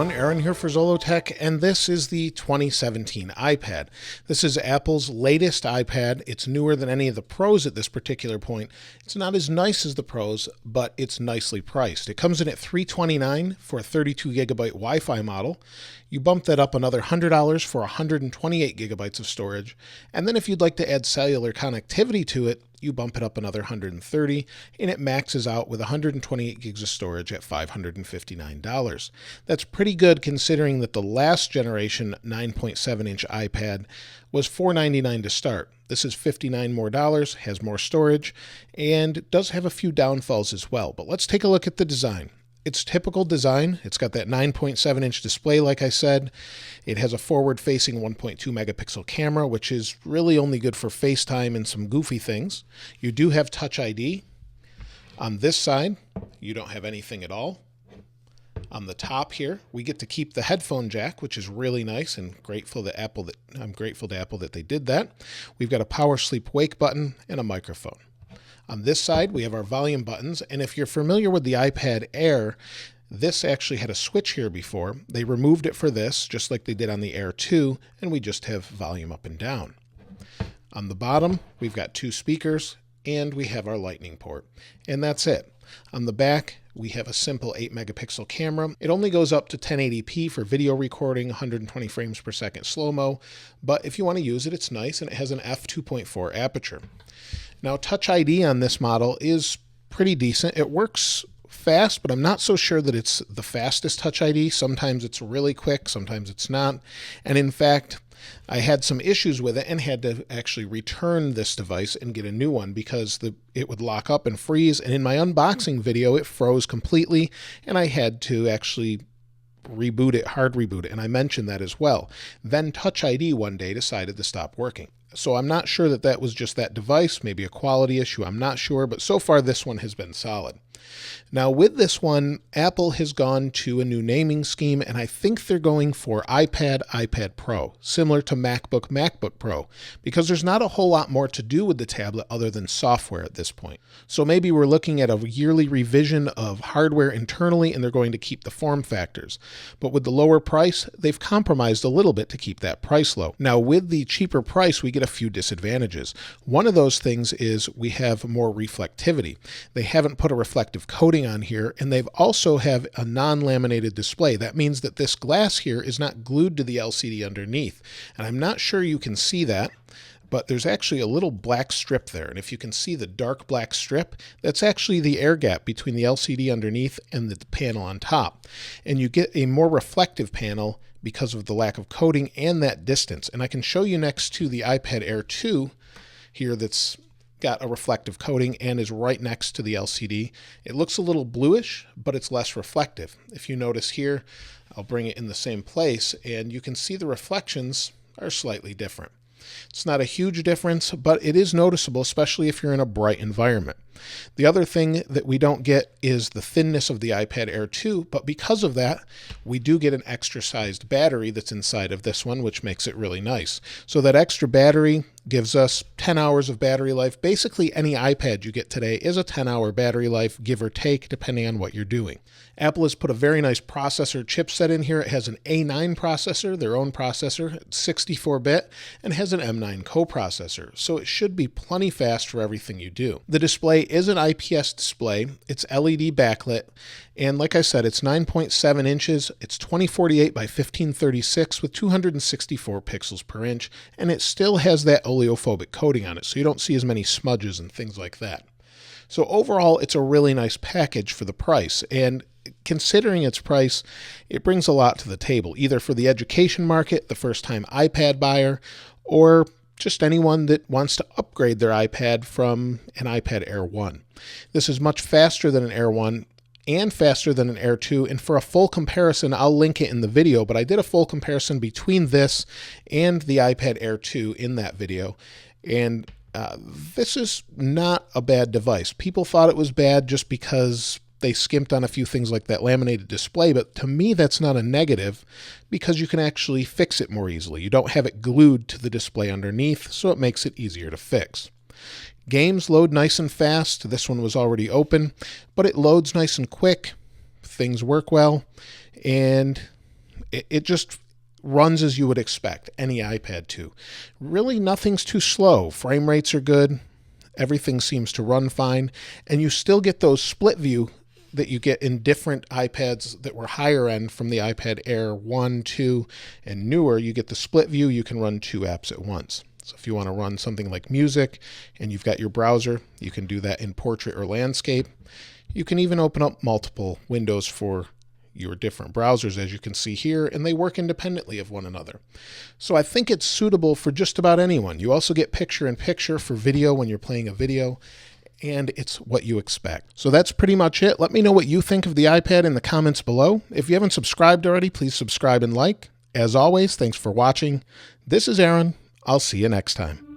everyone, Aaron here for Zollotech, and this is the 2017 iPad. This is Apple's latest iPad. It's newer than any of the Pros at this particular point. It's not as nice as the Pros, but it's nicely priced. It comes in at $329 for a 32 gigabyte Wi-Fi model. You bump that up another $100 for 128 gigabytes of storage, and then if you'd like to add cellular connectivity to it, you bump it up another $130, and it maxes out with 128 gigs of storage at $559. That's pretty good considering that the last generation 9.7-inch iPad was $499 to start. This is $59 more, has more storage, and does have a few downfalls as well. But let's take a look at the design. It's typical design. It's got that 9.7-inch display, like I said. It has a forward-facing 1.2 megapixel camera, which is really only good for FaceTime and some goofy things. You do have Touch ID. On this side, you don't have anything at all. On the top here, we get to keep the headphone jack, which is really nice, and I'm grateful to Apple that they did that. We've got a power sleep wake button and a microphone. On this side, we have our volume buttons, and if you're familiar with the iPad Air, this actually had a switch here before. They removed it for this, just like they did on the Air 2, and we just have volume up and down. On the bottom, we've got two speakers, and we have our Lightning port, and that's it. On the back, we have a simple 8 megapixel camera. It only goes up to 1080p for video recording, 120 frames per second slow-mo, but if you want to use it, it's nice, and it has an f2.4 aperture. Now, Touch ID on this model is pretty decent. It works fast, but I'm not so sure that it's the fastest Touch ID. Sometimes it's really quick, sometimes it's not. And in fact, I had some issues with it and had to actually return this device and get a new one because it would lock up and freeze. And in my unboxing video, it froze completely, and I had to actually reboot it, hard reboot it, and I mentioned that as well. Then Touch ID one day decided to stop working. So I'm not sure that that was just that device, maybe a quality issue, I'm not sure, but so far this one has been solid. Now with this one, Apple has gone to a new naming scheme, and I think they're going for iPad, iPad Pro, similar to MacBook, MacBook Pro, because there's not a whole lot more to do with the tablet other than software at this point. So maybe we're looking at a yearly revision of hardware internally, and they're going to keep the form factors. But with the lower price, they've compromised a little bit to keep that price low. Now with the cheaper price, we get a few disadvantages. One of those things is we have more reflectivity. They haven't put a reflective coating on here, and they've also have a non-laminated display. That means that this glass here is not glued to the LCD underneath. And I'm not sure you can see that, but there's actually a little black strip there. And if you can see the dark black strip, that's actually the air gap between the LCD underneath and the panel on top. And you get a more reflective panel because of the lack of coating and that distance. And I can show you next to the iPad Air 2 here that's got a reflective coating and is right next to the LCD. It looks a little bluish, but it's less reflective. If you notice here, I'll bring it in the same place, and you can see the reflections are slightly different. It's not a huge difference, but it is noticeable, especially if you're in a bright environment. The other thing that we don't get is the thinness of the iPad Air 2, but because of that, we do get an extra sized battery that's inside of this one, which makes it really nice. So that extra battery gives us 10 hours of battery life. Basically, any iPad you get today is a 10-hour battery life, give or take, depending on what you're doing. Apple has put a very nice processor chipset in here. It has an A9 processor, their own processor, 64-bit, and has an M9 coprocessor, so it should be plenty fast for everything you do. The display is an IPS display. It's LED backlit, and like I said, it's 9.7 inches. It's 2048 by 1536 with 264 pixels per inch, and it still has that oleophobic coating on it, so you don't see as many smudges and things like that. So overall, it's a really nice package for the price, and considering its price, it brings a lot to the table, either for the education market, the first-time iPad buyer, or just anyone that wants to upgrade their iPad from an iPad Air 1. This is much faster than an Air 1 and faster than an Air 2, and for a full comparison, I'll link it in the video, but I did a full comparison between this and the iPad Air 2 in that video, and this is not a bad device. People thought it was bad just because they skimped on a few things like that laminated display, but to me that's not a negative because you can actually fix it more easily. You don't have it glued to the display underneath, so it makes it easier to fix. Games load nice and fast. This one was already open, but it loads nice and quick. Things work well, and It just runs as you would expect any iPad to. Really, nothing's too slow. Frame rates are good. Everything seems to run fine. And you still get those split view that you get in different iPads that were higher end from the iPad Air 1, 2, and newer. You get the split view. You can run 2 apps at once. So if you want to run something like music and you've got your browser, you can do that in portrait or landscape. You can even open up multiple windows for your different browsers, as you can see here, and they work independently of one another. So I think it's suitable for just about anyone. You also get picture-in-picture for video when you're playing a video, and it's what you expect. So that's pretty much it. Let me know what you think of the iPad in the comments below. If you haven't subscribed already, please subscribe and like. As always, thanks for watching. This is Aaron. I'll see you next time.